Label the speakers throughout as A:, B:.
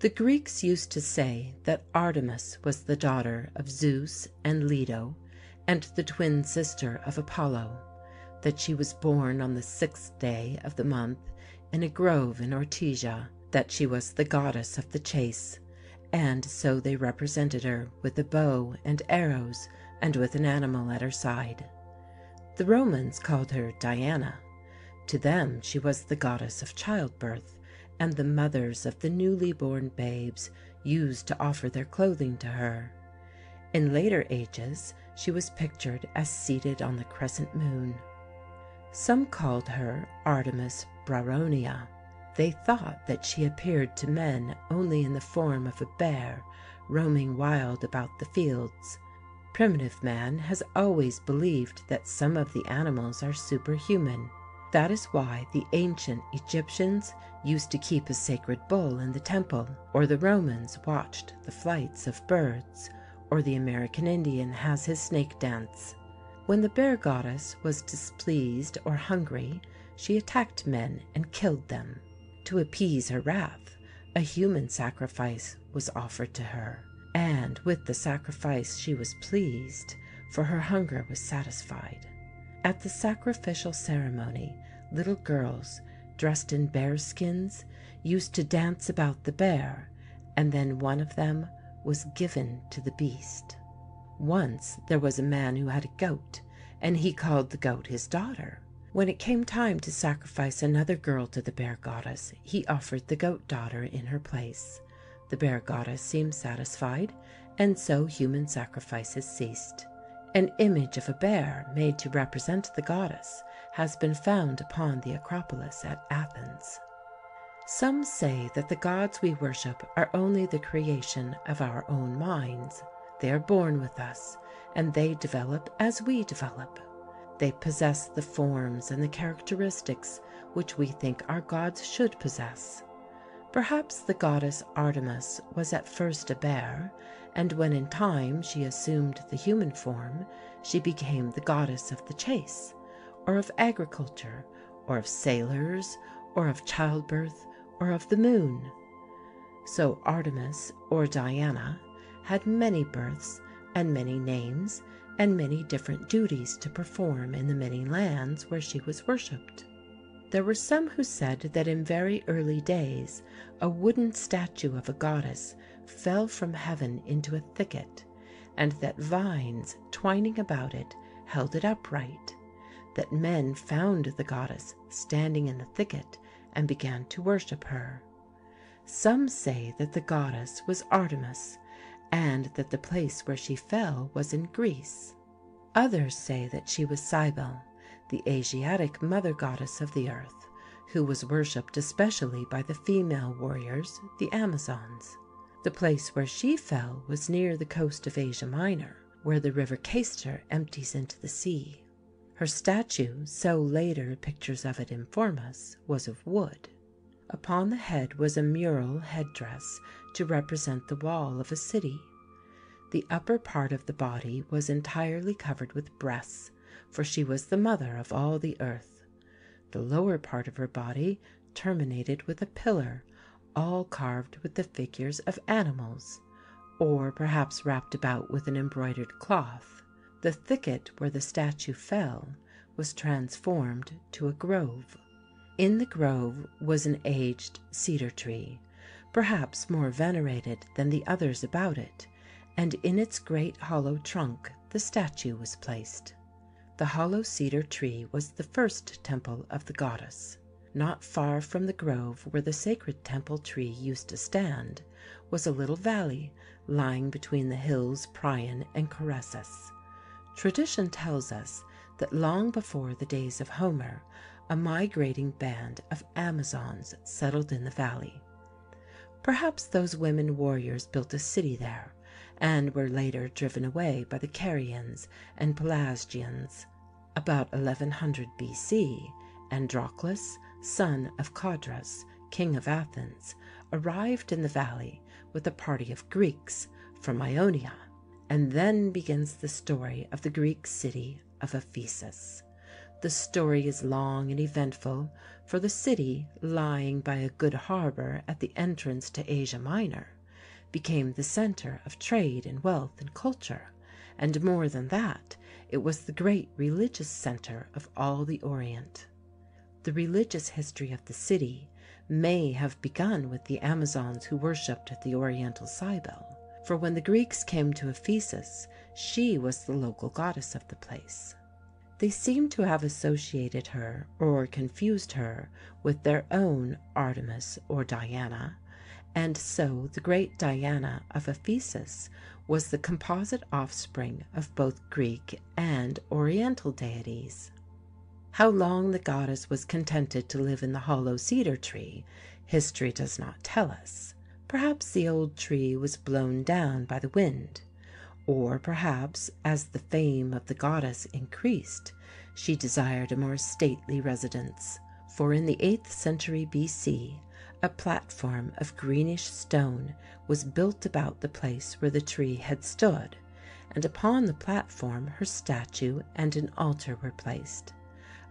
A: The Greeks used to say that Artemis was the daughter of Zeus and Leto, and the twin sister of Apollo, that she was born on the 6th day of the month in a grove in Ortygia, that she was the goddess of the chase, and so they represented her with a bow and arrows and with an animal at her side. The Romans called her Diana. To them she was the goddess of childbirth, and the mothers of the newly born babes used to offer their clothing to her. In later ages she was pictured as seated on the crescent moon. Some called her Artemis Brauronia. They thought that she appeared to men only in the form of a bear roaming wild about the fields. Primitive man has always believed that some of the animals are superhuman. That is why the ancient Egyptians used to keep a sacred bull in the temple, or the Romans watched the flights of birds, or the American Indian has his snake dance. When the bear goddess was displeased or hungry, she attacked men and killed them. To appease her wrath, a human sacrifice was offered to her, and with the sacrifice she was pleased, for her hunger was satisfied. At the sacrificial ceremony, little girls, dressed in bear skins, used to dance about the bear, and then one of them was given to the beast. Once there was a man who had a goat, and he called the goat his daughter. When it came time to sacrifice another girl to the bear goddess, he offered the goat daughter in her place. The bear goddess seemed satisfied, and so human sacrifices ceased. An image of a bear made to represent the goddess has been found upon the Acropolis at Athens. Some say that the gods we worship are only the creation of our own minds. They are born with us, and they develop as we develop. They possess the forms and the characteristics which we think our gods should possess. Perhaps the goddess Artemis was at first a bear, and when in time she assumed the human form, she became the goddess of the chase, or of agriculture, or of sailors, or of childbirth, or of the moon. So Artemis, or Diana, had many births and many names and many different duties to perform in the many lands where she was worshipped. There were some who said that in very early days a wooden statue of a goddess fell from heaven into a thicket, and that vines twining about it held it upright, that men found the goddess standing in the thicket and began to worship her. Some say that the goddess was Artemis, and that the place where she fell was in Greece. Others say that she was Cybele, the Asiatic mother goddess of the earth, who was worshipped especially by the female warriors, the Amazons. The place where she fell was near the coast of Asia Minor, where the river Cayster empties into the sea. Her statue, so later pictures of it inform us, was of wood. Upon the head was a mural headdress to represent the wall of a city. The upper part of the body was entirely covered with breasts, for she was the mother of all the earth. The lower part of her body terminated with a pillar, all carved with the figures of animals, or perhaps wrapped about with an embroidered cloth. The thicket where the statue fell was transformed to a grove. In the grove was an aged cedar tree, perhaps more venerated than the others about it, and in its great hollow trunk the statue was placed. The hollow cedar tree was the first temple of the goddess. Not far from the grove where the sacred temple tree used to stand was a little valley lying between the hills Prion and Coressus. Tradition tells us that long before the days of Homer, a migrating band of Amazons settled in the valley. Perhaps those women warriors built a city there, and were later driven away by the Carians and Pelasgians. About 1100 BC, Androclus, son of Codrus, king of Athens, arrived in the valley with a party of Greeks from Ionia, and then begins the story of the Greek city of Ephesus. The story is long and eventful, for the city, lying by a good harbor at the entrance to Asia Minor, became the center of trade and wealth and culture, and more than that, it was the great religious center of all the Orient. The religious history of the city may have begun with the Amazons who worshipped the Oriental Cybele, for when the Greeks came to Ephesus, she was the local goddess of the place. They seem to have associated her or confused her with their own Artemis or Diana, and so the great Diana of Ephesus was the composite offspring of both Greek and Oriental deities. How long the goddess was contented to live in the hollow cedar tree, history does not tell us. Perhaps the old tree was blown down by the wind, or perhaps, as the fame of the goddess increased, she desired a more stately residence, for in the 8th century BC, a platform of greenish stone was built about the place where the tree had stood, and upon the platform her statue and an altar were placed.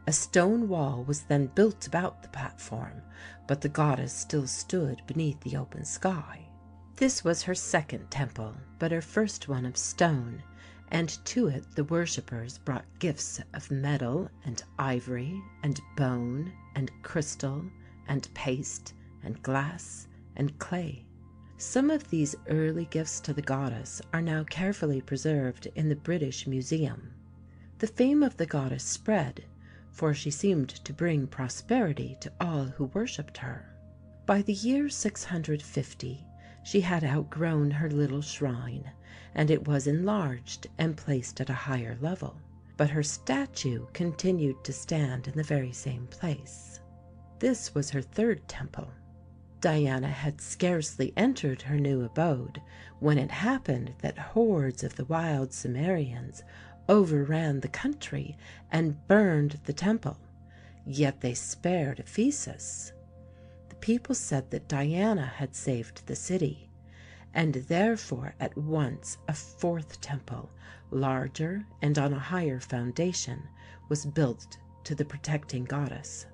A: A stone wall was then built about the platform, but the goddess still stood beneath the open sky. This was her second temple, but her first one of stone, and to it the worshippers brought gifts of metal and ivory and bone and crystal and paste and glass and clay. Some of these early gifts to the goddess are now carefully preserved in the British Museum. The fame of the goddess spread, for she seemed to bring prosperity to all who worshipped her. By the year 650, she had outgrown her little shrine, and it was enlarged and placed at a higher level. But her statue continued to stand in the very same place. This was her third temple. Diana had scarcely entered her new abode when it happened that hordes of the wild Cimmerians overran the country and burned the temple, yet they spared Ephesus. The people said that Diana had saved the city, and therefore at once a fourth temple, larger and on a higher foundation, was built to the protecting goddess.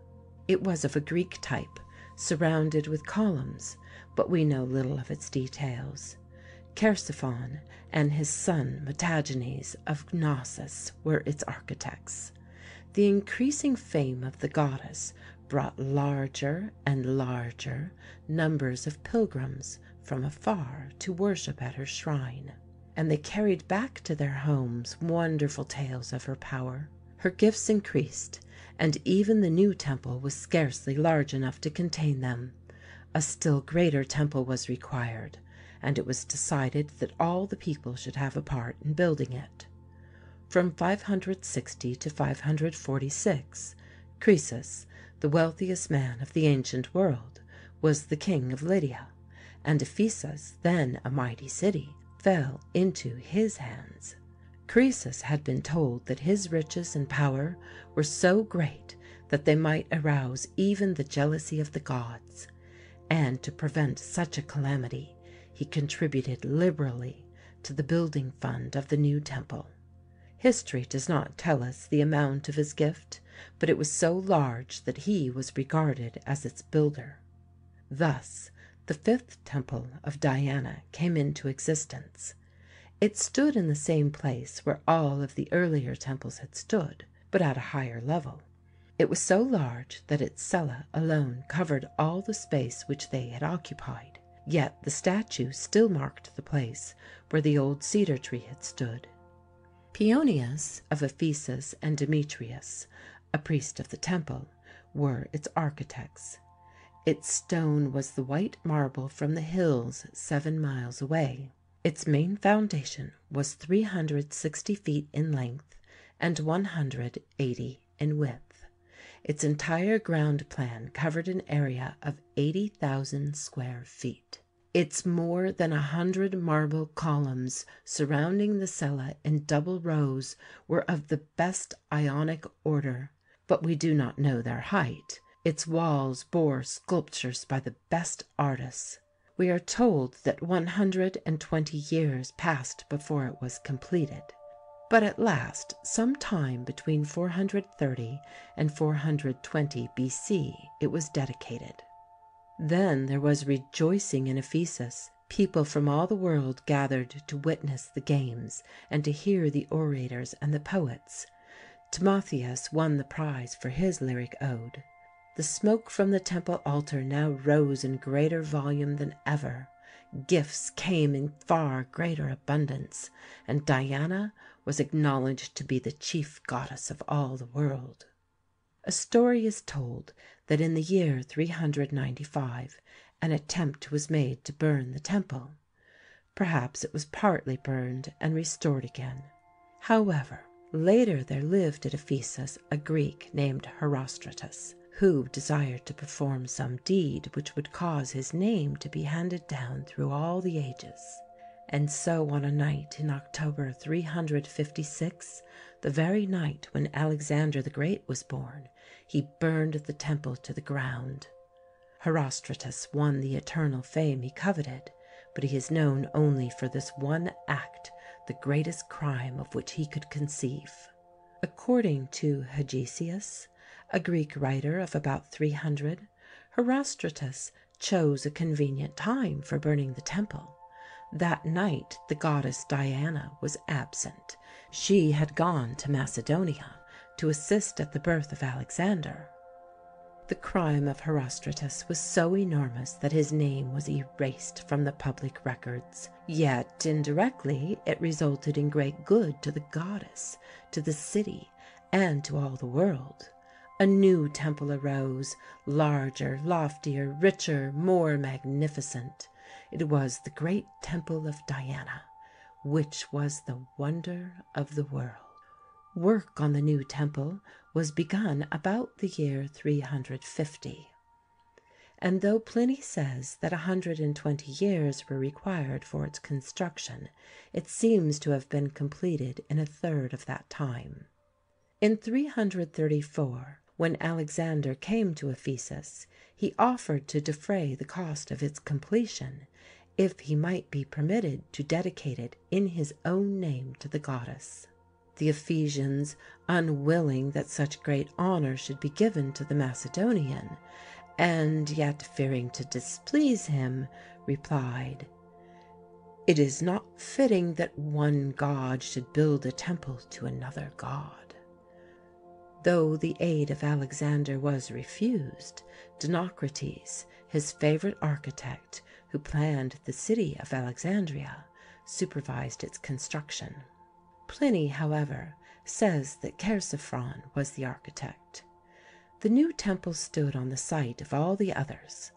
A: It was of a Greek type, surrounded with columns, but we know little of its details. Chersiphon and his son Metagenes of Knossos were its architects. The increasing fame of the goddess brought larger and larger numbers of pilgrims from afar to worship at her shrine, and they carried back to their homes wonderful tales of her power. Her gifts increased, and even the new temple was scarcely large enough to contain them. A still greater temple was required, and it was decided that all the people should have a part in building it. From 560 to 546, Croesus, the wealthiest man of the ancient world, was the king of Lydia, and Ephesus, then a mighty city, fell into his hands. Croesus had been told that his riches and power were so great that they might arouse even the jealousy of the gods, and to prevent such a calamity, he contributed liberally to the building fund of the new temple. History does not tell us the amount of his gift, but it was so large that he was regarded as its builder. Thus, the fifth temple of Diana came into existence. It stood in the same place where all of the earlier temples had stood, but at a higher level. It was so large that its cella alone covered all the space which they had occupied, yet the statue still marked the place where the old cedar tree had stood. Paeonius of Ephesus and Demetrius, a priest of the temple, were its architects. Its stone was the white marble from the hills 7 miles away. Its main foundation was 360 feet in length and 180 in width. Its entire ground plan covered an area of 80,000 square feet. Its more than 100 marble columns surrounding the cella in double rows were of the best Ionic order, but we do not know their height. Its walls bore sculptures by the best artists. We are told that 120 years passed before it was completed. But at last, some time between 430 and 420 B.C., it was dedicated. Then there was rejoicing in Ephesus. People from all the world gathered to witness the games and to hear the orators and the poets. Timotheus won the prize for his lyric ode. The smoke from the temple altar now rose in greater volume than ever. Gifts came in far greater abundance, and Diana was acknowledged to be the chief goddess of all the world. A story is told that in the year 395 an attempt was made to burn the temple. Perhaps it was partly burned and restored again. However, later there lived at Ephesus a Greek named Herostratus, who desired to perform some deed which would cause his name to be handed down through all the ages. And so on a night in October 356, the very night when Alexander the Great was born, he burned the temple to the ground. Herostratus won the eternal fame he coveted, but he is known only for this one act, the greatest crime of which he could conceive. According to Hegesias, a Greek writer of about 300, Herostratus chose a convenient time for burning the temple. That night the goddess Diana was absent. She had gone to Macedonia to assist at the birth of Alexander. The crime of Herostratus was so enormous that his name was erased from the public records. Yet indirectly it resulted in great good to the goddess, to the city, and to all the world. A new temple arose, larger, loftier, richer, more magnificent. It was the great temple of Diana, which was the wonder of the world. Work on the new temple was begun about the year 350. And though Pliny says that 120 years were required for its construction, it seems to have been completed in a third of that time. In 334, when Alexander came to Ephesus, he offered to defray the cost of its completion, if he might be permitted to dedicate it in his own name to the goddess. The Ephesians, unwilling that such great honour should be given to the Macedonian, and yet fearing to displease him, replied, "It is not fitting that one god should build a temple to another god." Though the aid of Alexander was refused, Dinocrates, his favourite architect, who planned the city of Alexandria, supervised its construction. Pliny, however, says that Chersiphron was the architect. The new temple stood on the site of all the others.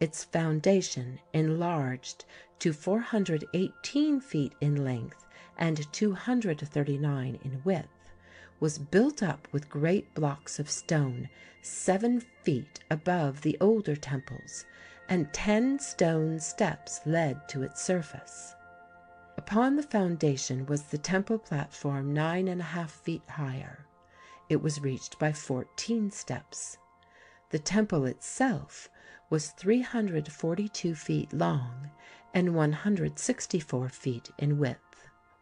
A: Its foundation, enlarged to 418 feet in length and 239 in width, was built up with great blocks of stone 7 feet above the older temples, and 10 stone steps led to its surface. Upon the foundation was the temple platform 9½ feet higher. It was reached by 14 steps. The temple itself was 342 feet long and 164 feet in width.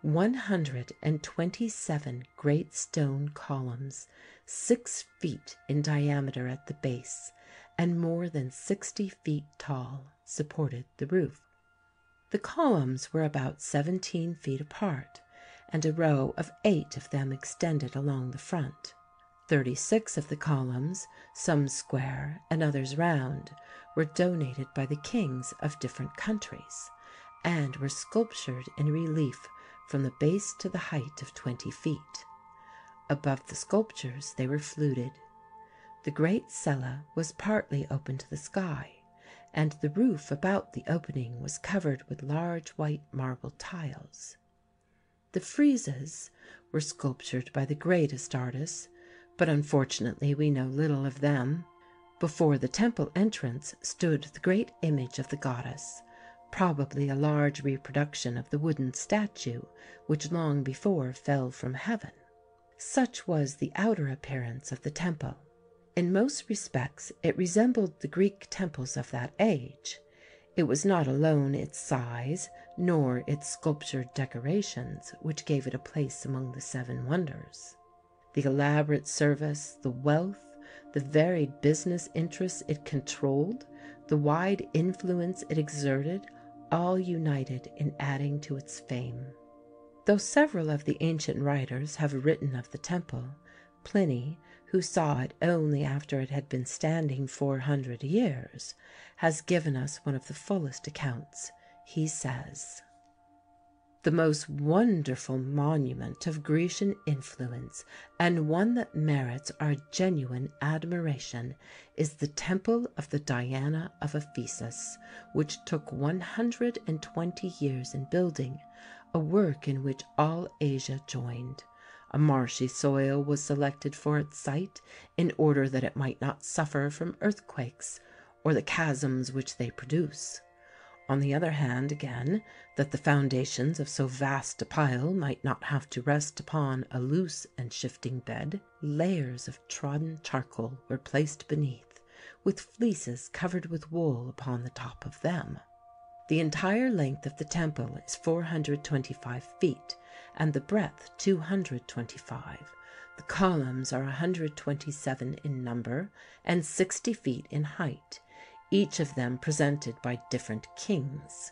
A: 127 great stone columns, 6 feet in diameter at the base, and more than 60 feet tall, supported the roof. The columns were about 17 feet apart, and a row of 8 of them extended along the front. 36 of the columns, some square and others round, were donated by the kings of different countries, and were sculptured in relief from the base to the height of 20 feet. Above the sculptures they were fluted. The great cella was partly open to the sky, and the roof about the opening was covered with large white marble tiles. The friezes were sculptured by the greatest artists, but unfortunately we know little of them. Before the temple entrance stood the great image of the goddess, probably a large reproduction of the wooden statue which long before fell from heaven. Such was the outer appearance of the temple. In most respects it resembled the Greek temples of that age. It was not alone its size, nor its sculptured decorations, which gave it a place among the seven wonders. The elaborate service, the wealth, the varied business interests it controlled, the wide influence it exerted, all united in adding to its fame. Though several of the ancient writers have written of the temple, Pliny, who saw it only after it had been standing 400 years, has given us one of the fullest accounts. He says: "The most wonderful monument of Grecian influence, and one that merits our genuine admiration, is the temple of the Diana of Ephesus, which took 120 years in building, a work in which all Asia joined. A marshy soil was selected for its site, in order that it might not suffer from earthquakes, or the chasms which they produce. On the other hand, again, that the foundations of so vast a pile might not have to rest upon a loose and shifting bed, layers of trodden charcoal were placed beneath, with fleeces covered with wool upon the top of them. The entire length of the temple is 425 feet, and the breadth 225. The columns are 127 in number, and 60 feet in height, each of them presented by different kings.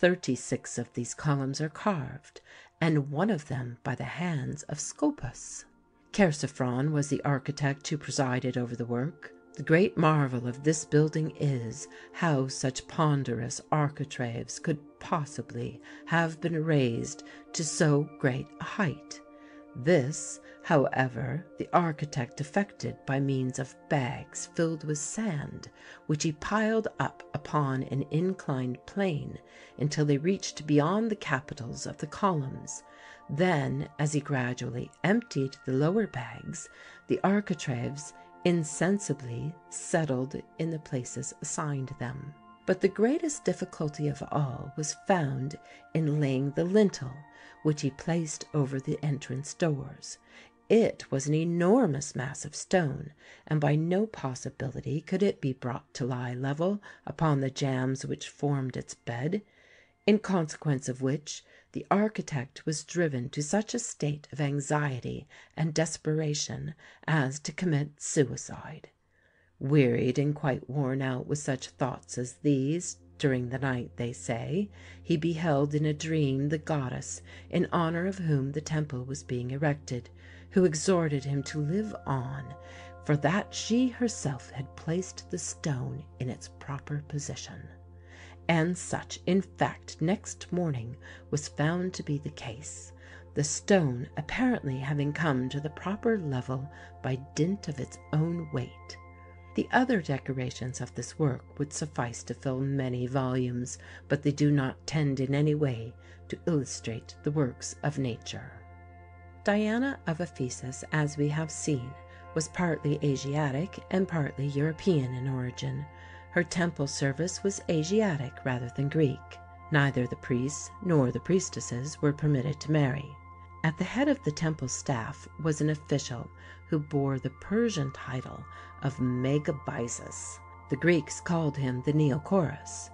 A: 36 of these columns are carved, and one of them by the hands of Scopas. Chersiphron was the architect who presided over the work. The great marvel of this building is, how such ponderous architraves could possibly have been raised to so great a height. This, however, the architect effected by means of bags filled with sand, which he piled up upon an inclined plane until they reached beyond the capitals of the columns. Then, as he gradually emptied the lower bags, the architraves insensibly settled in the places assigned them. But the greatest difficulty of all was found in laying the lintel, which he placed over the entrance doors. It was an enormous mass of stone, and by no possibility could it be brought to lie level upon the jambs which formed its bed, in consequence of which the architect was driven to such a state of anxiety and desperation as to commit suicide. Wearied and quite worn out with such thoughts as these, during the night, they say, he beheld in a dream the goddess in honor of whom the temple was being erected, who exhorted him to live on, for that she herself had placed the stone in its proper position. And such, in fact, next morning was found to be the case, the stone apparently having come to the proper level by dint of its own weight. The other decorations of this work would suffice to fill many volumes, but they do not tend in any way to illustrate the works of nature. Diana of Ephesus, as we have seen, was partly Asiatic and partly European in origin. Her temple service was Asiatic rather than Greek. Neither the priests nor the priestesses were permitted to marry. At the head of the temple staff was an official who bore the Persian title of Megabyzus. The Greeks called him the Neocorus.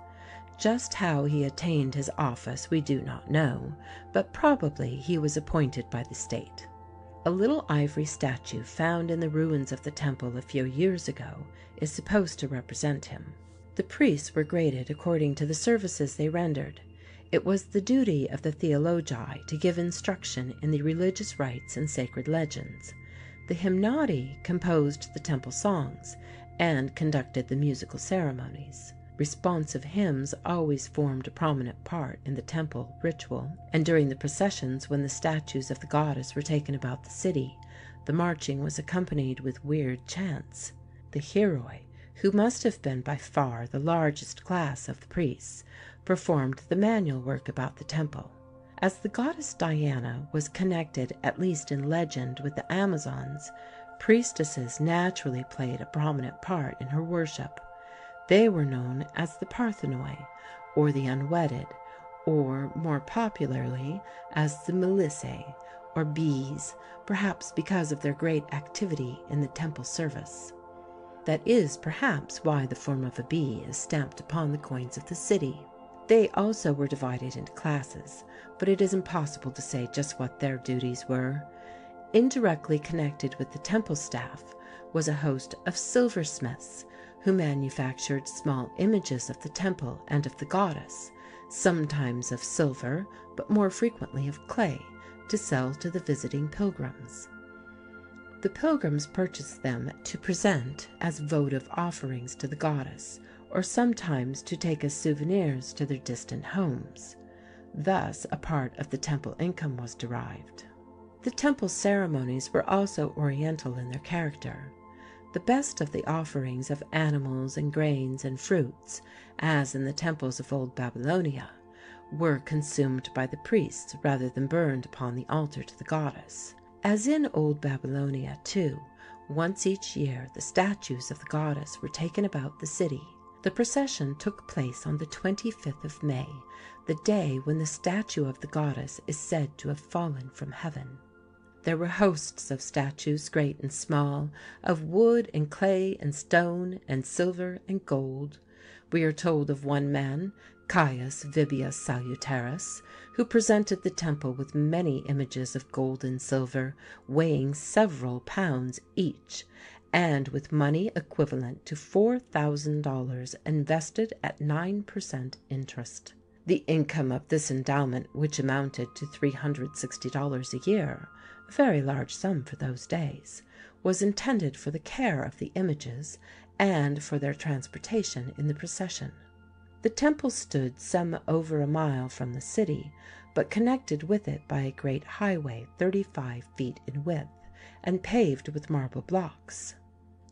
A: Just how he attained his office we do not know, but probably he was appointed by the state. A little ivory statue found in the ruins of the temple a few years ago is supposed to represent him. The priests were graded according to the services they rendered. It was the duty of the theologi to give instruction in the religious rites and sacred legends. The hymnodi composed the temple songs and conducted the musical ceremonies. Responsive hymns always formed a prominent part in the temple ritual, and during the processions when the statues of the goddess were taken about the city, the marching was accompanied with weird chants. The heroi, who must have been by far the largest class of the priests, performed the manual work about the temple. As the goddess Diana was connected, at least in legend, with the Amazons, priestesses naturally played a prominent part in her worship. They were known as the Parthenoi, or the unwedded, or more popularly as the Melissae, or bees, perhaps because of their great activity in the temple service. That is perhaps why the form of a bee is stamped upon the coins of the city. They also were divided into classes, but it is impossible to say just what their duties were. Indirectly connected with the temple staff was a host of silversmiths, who manufactured small images of the temple and of the goddess, sometimes of silver, but more frequently of clay, to sell to the visiting pilgrims. The pilgrims purchased them to present as votive offerings to the goddess, or sometimes to take as souvenirs to their distant homes. Thus a part of the temple income was derived. The temple ceremonies were also oriental in their character. The best of the offerings of animals and grains and fruits, as in the temples of old Babylonia, were consumed by the priests rather than burned upon the altar to the goddess. As in old Babylonia, too, once each year the statues of the goddess were taken about the city. The procession took place on the 25th of May, the day when the statue of the goddess is said to have fallen from heaven. There were hosts of statues, great and small, of wood and clay and stone and silver and gold. We are told of one man, Caius Vibius Salutaris, who presented the temple with many images of gold and silver, weighing several pounds each, and with money equivalent to $4,000 invested at 9% interest. The income of this endowment, which amounted to $360 a year, a very large sum for those days, was intended for the care of the images and for their transportation in the procession. The temple stood some over a mile from the city, but connected with it by a great highway 35 feet in width and paved with marble blocks.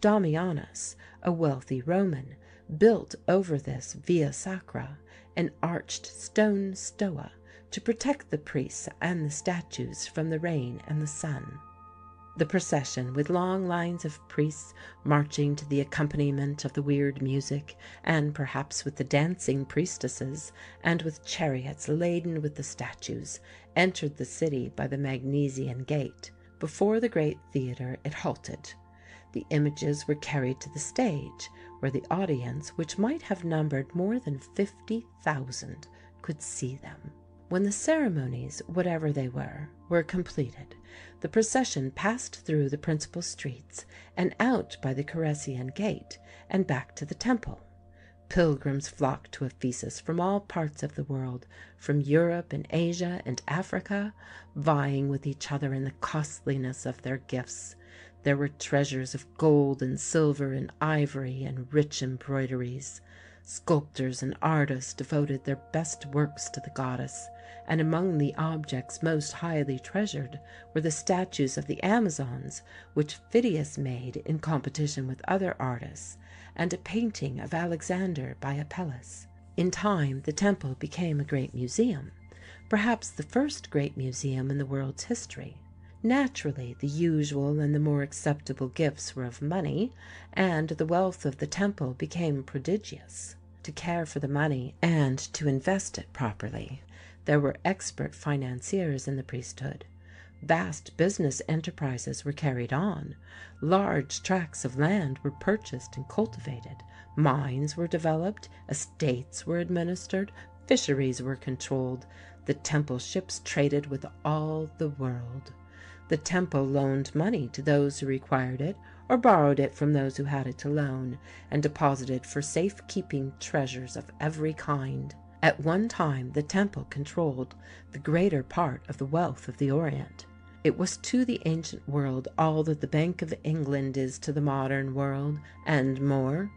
A: Damianus, a wealthy Roman, built over this Via Sacra an arched stone stoa to protect the priests and the statues from the rain and the sun. The procession, with long lines of priests marching to the accompaniment of the weird music, and perhaps with the dancing priestesses, and with chariots laden with the statues, entered the city by the Magnesian Gate. Before the great theatre it halted. The images were carried to the stage, where the audience, which might have numbered more than 50,000, could see them. When the ceremonies, whatever they were completed, the procession passed through the principal streets and out by the Coressian Gate and back to the temple. Pilgrims flocked to Ephesus from all parts of the world, from Europe and Asia and Africa, vying with each other in the costliness of their gifts. There were treasures of gold and silver and ivory and rich embroideries. Sculptors and artists devoted their best works to the goddess, and among the objects most highly treasured were the statues of the Amazons, which Phidias made in competition with other artists, and a painting of Alexander by Apelles. In time the temple became a great museum, perhaps the first great museum in the world's history. Naturally, the usual and the more acceptable gifts were of money, and the wealth of the temple became prodigious. To care for the money and to invest it properly, there were expert financiers in the priesthood. Vast business enterprises were carried on. Large tracts of land were purchased and cultivated. Mines were developed, estates were administered, fisheries were controlled. The temple ships traded with all the world. The temple loaned money to those who required it, or borrowed it from those who had it to loan, and deposited for safe-keeping treasures of every kind. At one time the temple controlled the greater part of the wealth of the Orient. It was to the ancient world all that the Bank of England is to the modern world, and more.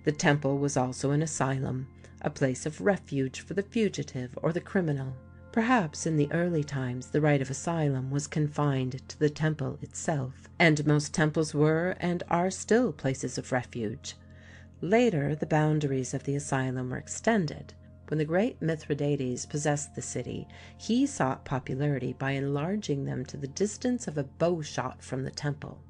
A: The temple was also an asylum, a place of refuge for the fugitive or the criminal. Perhaps in the early times the right of asylum was confined to the temple itself, and most temples were and are still places of refuge. Later the boundaries of the asylum were extended. When the great Mithridates possessed the city, he sought popularity by enlarging them to the distance of a bow shot from the temple.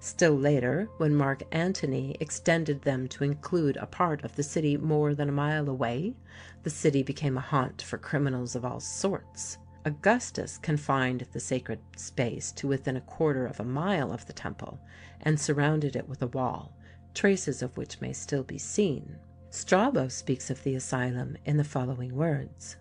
A: Still later, when Mark Antony extended them to include a part of the city more than a mile away, the city became a haunt for criminals of all sorts. Augustus confined the sacred space to within a quarter of a mile of the temple, and surrounded it with a wall, traces of which may still be seen. Strabo speaks of the asylum in the following words: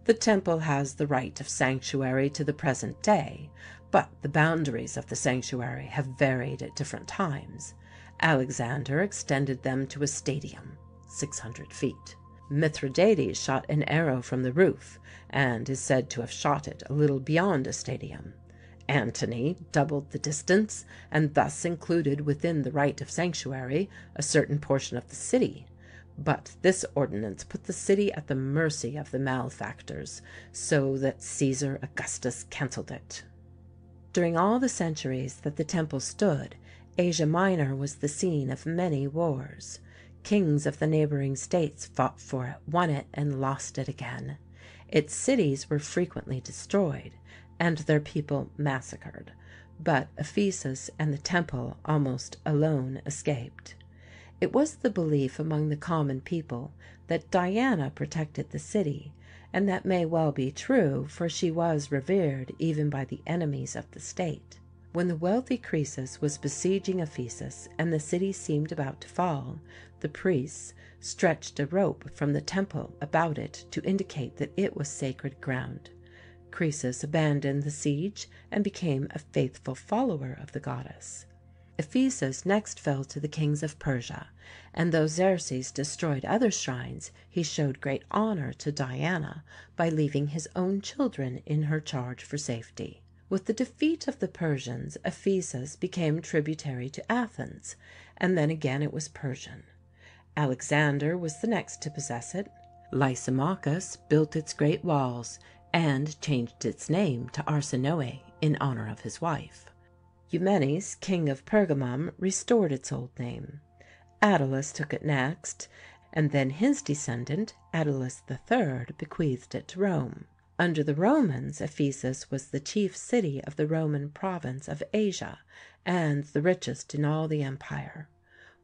A: "The temple has the right of sanctuary to the present day, but the boundaries of the sanctuary have varied at different times. Alexander extended them to a stadium, 600 feet. Mithridates shot an arrow from the roof, and is said to have shot it a little beyond a stadium. Antony doubled the distance, and thus included within the right of sanctuary a certain portion of the city. But this ordinance put the city at the mercy of the malefactors, so that Caesar Augustus cancelled it." During all the centuries that the temple stood, Asia Minor was the scene of many wars. Kings of the neighboring states fought for it, won it, and lost it again. Its cities were frequently destroyed, and their people massacred, but Ephesus and the temple almost alone escaped. It was the belief among the common people that Diana protected the city, and that may well be true, for she was revered even by the enemies of the state. When the wealthy Croesus was besieging Ephesus and the city seemed about to fall, the priests stretched a rope from the temple about it to indicate that it was sacred ground. Croesus abandoned the siege and became a faithful follower of the goddess. Ephesus next fell to the kings of Persia, and though Xerxes destroyed other shrines, he showed great honor to Diana by leaving his own children in her charge for safety. With the defeat of the Persians, Ephesus became tributary to Athens, and then again it was Persian. Alexander was the next to possess it. Lysimachus built its great walls, and changed its name to Arsinoe in honor of his wife. Eumenes, king of Pergamum, restored its old name. Attalus took it next, and then his descendant, Attalus III, bequeathed it to Rome. Under the Romans, Ephesus was the chief city of the Roman province of Asia, and the richest in all the empire.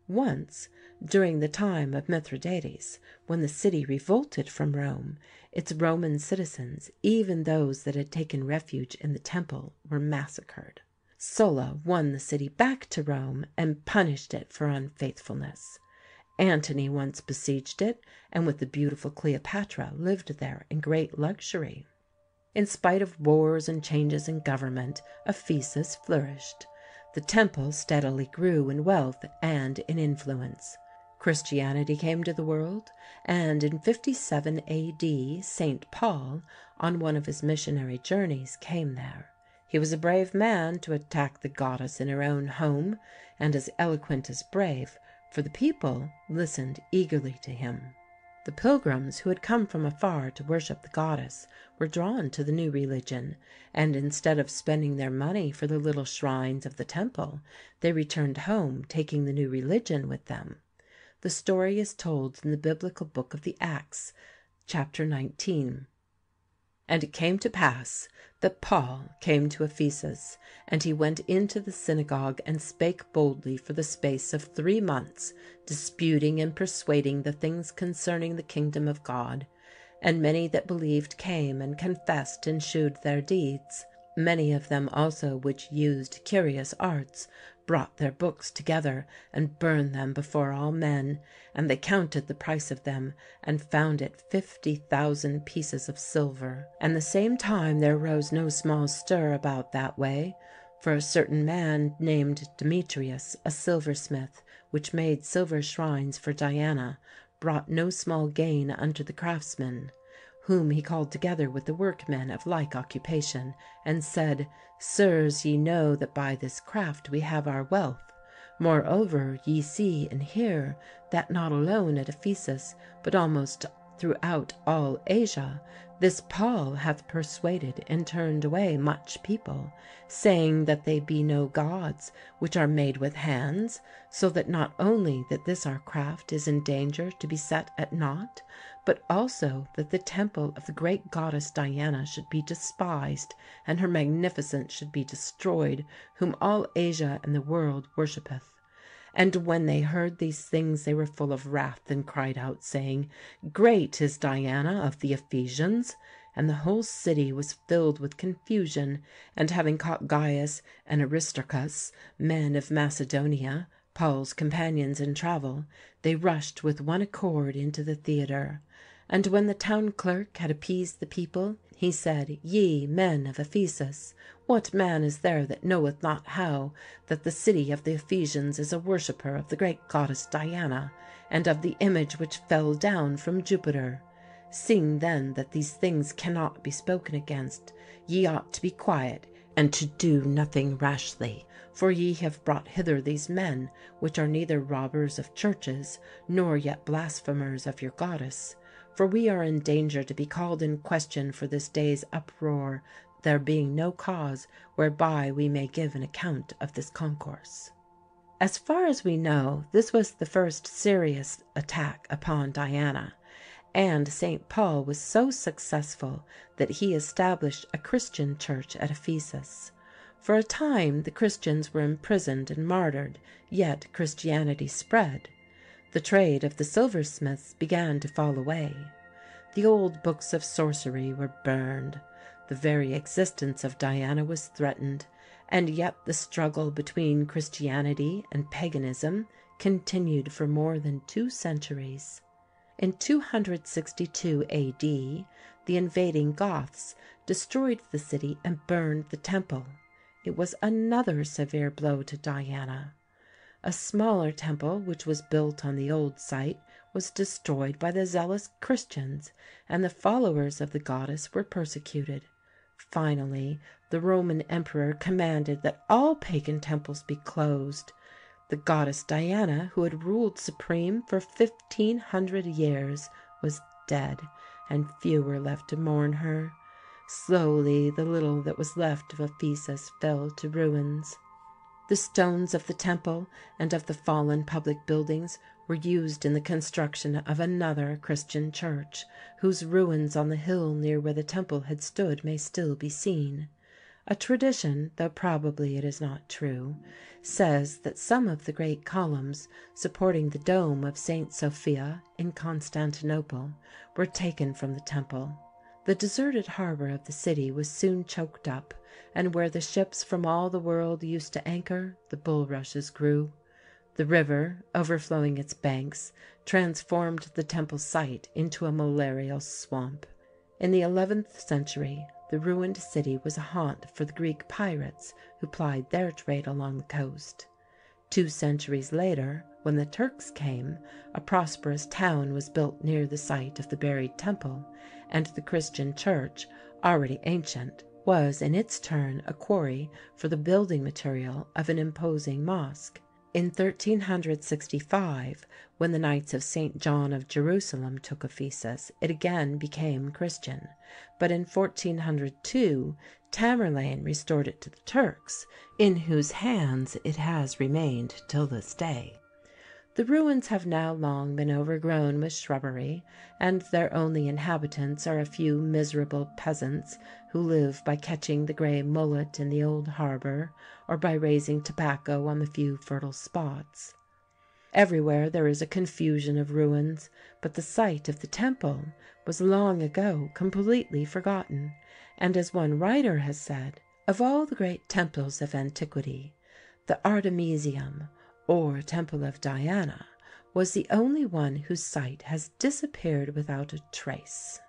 A: Once, during the time of Mithridates, when the city revolted from Rome, its Roman citizens, even those that had taken refuge in the temple, were massacred. Sulla won the city back to Rome and punished it for unfaithfulness. Antony once besieged it, and with the beautiful Cleopatra lived there in great luxury. In spite of wars and changes in government, Ephesus flourished. The temple steadily grew in wealth and in influence. Christianity came to the world, and in 57 A.D. St. Paul, on one of his missionary journeys, came there. He was a brave man to attack the goddess in her own home, and as eloquent as brave, for the people listened eagerly to him. The pilgrims who had come from afar to worship the goddess were drawn to the new religion, and instead of spending their money for the little shrines of the temple, they returned home, taking the new religion with them. The story is told in the biblical book of the Acts, chapter 19. "And it came to pass that Paul came to Ephesus, and he went into the synagogue and spake boldly for the space of 3 months, disputing and persuading the things concerning the kingdom of God. And many that believed came and confessed and shewed their deeds. Many of them also which used curious arts brought their books together and burned them before all men. And they counted the price of them, and found it 50,000 pieces of silver. And the same time there arose no small stir about that way. For a certain man named Demetrius, a silversmith, which made silver shrines for Diana, brought no small gain unto the craftsmen, whom he called together with the workmen of like occupation, and said, Sirs, ye know that by this craft we have our wealth. Moreover, ye see and hear that not alone at Ephesus, but almost throughout all Asia, this Paul hath persuaded and turned away much people, saying that they be no gods, which are made with hands, so that not only that this our craft is in danger to be set at naught, but also that the temple of the great goddess Diana should be despised, and her magnificence should be destroyed, whom all Asia and the world worshippeth. And when they heard these things, they were full of wrath, and cried out, saying, Great is Diana of the Ephesians. And the whole city was filled with confusion. And having caught Gaius and Aristarchus, men of Macedonia, Paul's companions in travel, they rushed with one accord into the theatre. And when the town clerk had appeased the people, he said, Ye men of Ephesus, what man is there that knoweth not how that the city of the Ephesians is a worshipper of the great goddess Diana, and of the image which fell down from Jupiter? Seeing then that these things cannot be spoken against, ye ought to be quiet, and to do nothing rashly. For ye have brought hither these men, which are neither robbers of churches, nor yet blasphemers of your goddess. For we are in danger to be called in question for this day's uproar, there being no cause whereby we may give an account of this concourse. As far as we know, this was the first serious attack upon Diana, and St. Paul was so successful that he established a Christian church at Ephesus. For a time the Christians were imprisoned and martyred, yet Christianity spread. The trade of the silversmiths began to fall away. The old books of sorcery were burned. The very existence of Diana was threatened, and yet the struggle between Christianity and paganism continued for more than 2 centuries. In 262 A.D., the invading Goths destroyed the city and burned the temple. It was another severe blow to Diana. A smaller temple, which was built on the old site, was destroyed by the zealous Christians, and the followers of the goddess were persecuted. Finally, the Roman emperor commanded that all pagan temples be closed. The goddess Diana, who had ruled supreme for 1,500 years, was dead, and few were left to mourn her. Slowly the little that was left of Ephesus fell to ruins. The stones of the temple and of the fallen public buildings were used in the construction of another Christian church, whose ruins on the hill near where the temple had stood may still be seen. A tradition, though probably it is not true, says that some of the great columns supporting the dome of St. Sophia in Constantinople were taken from the temple. The deserted harbor of the city was soon choked up, and where the ships from all the world used to anchor, the bulrushes grew. The river, overflowing its banks, transformed the temple site into a malarial swamp. In the 11th century, the ruined city was a haunt for the Greek pirates who plied their trade along the coast. 2 centuries later, when the Turks came, a prosperous town was built near the site of the buried temple, and the Christian church, already ancient, was in its turn a quarry for the building material of an imposing mosque. In 1365, when the Knights of St. John of Jerusalem took Ephesus, it again became Christian, but in 1402 Tamerlane restored it to the Turks, in whose hands it has remained till this day. The ruins have now long been overgrown with shrubbery, and their only inhabitants are a few miserable peasants who live by catching the grey mullet in the old harbour, or by raising tobacco on the few fertile spots. Everywhere there is a confusion of ruins, but the site of the temple was long ago completely forgotten, and as one writer has said, of all the great temples of antiquity, the Artemisium, or Temple of Diana, was the only one whose site has disappeared without a trace.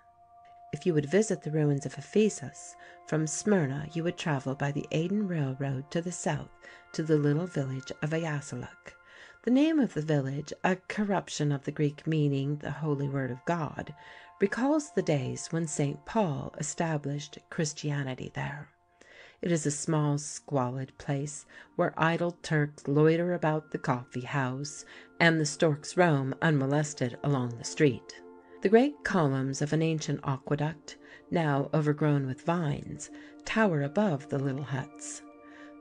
A: If you would visit the ruins of Ephesus, from Smyrna you would travel by the Aden Railroad to the south to the little village of Ayasaluk. The name of the village, a corruption of the Greek meaning the Holy Word of God, recalls the days when St. Paul established Christianity there. It is a small, squalid place where idle Turks loiter about the coffee house, and the storks roam unmolested along the street. The great columns of an ancient aqueduct, now overgrown with vines, tower above the little huts.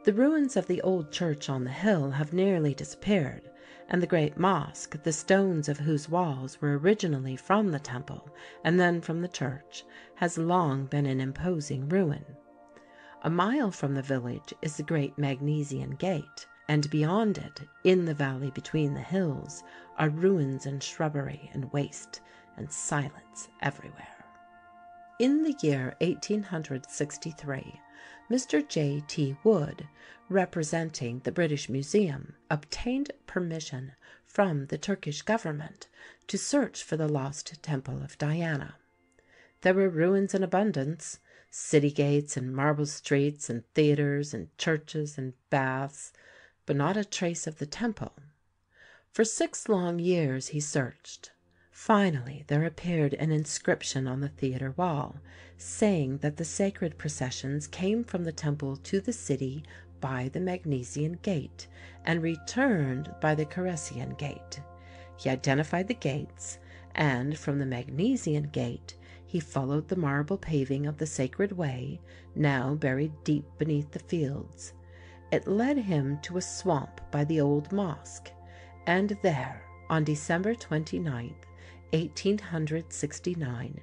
A: The ruins of the old church on the hill have nearly disappeared, and the great mosque, the stones of whose walls were originally from the temple and then from the church, has long been an imposing ruin. A mile from the village is the great Magnesian Gate, and beyond it, in the valley between the hills, are ruins and shrubbery and waste and silence everywhere. In the year 1863, Mr. J. T. Wood, representing the British Museum, obtained permission from the Turkish government to search for the lost Temple of Diana. There were ruins in abundance, city gates and marble streets and theatres and churches and baths, but not a trace of the temple. For 6 long years he searched. Finally there appeared an inscription on the theatre wall, saying that the sacred processions came from the temple to the city by the Magnesian Gate and returned by the Coressian Gate. He identified the gates, and from the Magnesian Gate he followed the marble paving of the Sacred Way, now buried deep beneath the fields. It led him to a swamp by the old mosque, and there, on December 29th, 1869,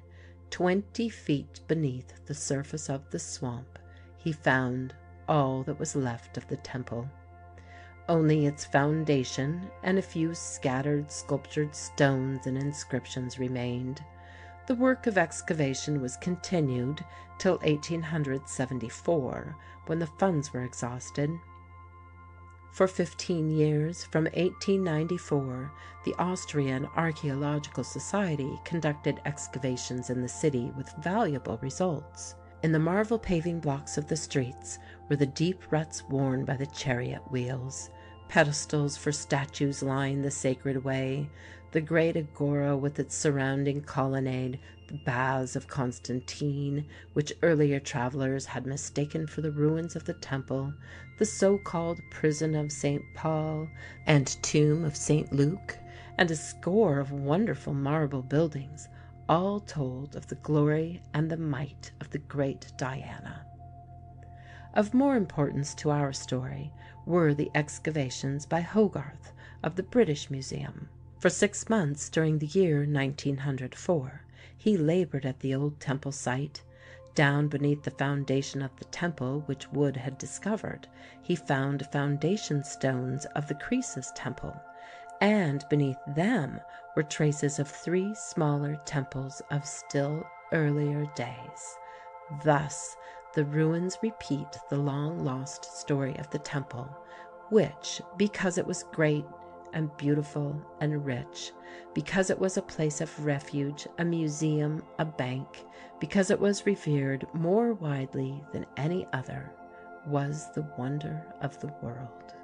A: 20 feet beneath the surface of the swamp, he found all that was left of the temple. Only its foundation and a few scattered sculptured stones and inscriptions remained. The work of excavation was continued till 1874, when the funds were exhausted. For 15 years, from 1894, the Austrian Archaeological Society conducted excavations in the city with valuable results. In the marble paving blocks of the streets were the deep ruts worn by the chariot wheels. Pedestals for statues line the Sacred Way, the great agora with its surrounding colonnade, the baths of Constantine, which earlier travelers had mistaken for the ruins of the temple, the so-called prison of St. Paul and tomb of St. Luke, and a score of wonderful marble buildings, all told of the glory and the might of the great Diana. Of more importance to our story were the excavations by Hogarth of the British Museum. For 6 months during the year 1904 he labored at the old temple site. Down beneath the foundation of the temple which Wood had discovered, he found foundation stones of the Croesus temple, and beneath them were traces of 3 smaller temples of still earlier days. Thus the ruins repeat the long-lost story of the temple, which, because it was great and beautiful and rich, because it was a place of refuge, a museum, a bank, because it was revered more widely than any other, was the wonder of the world.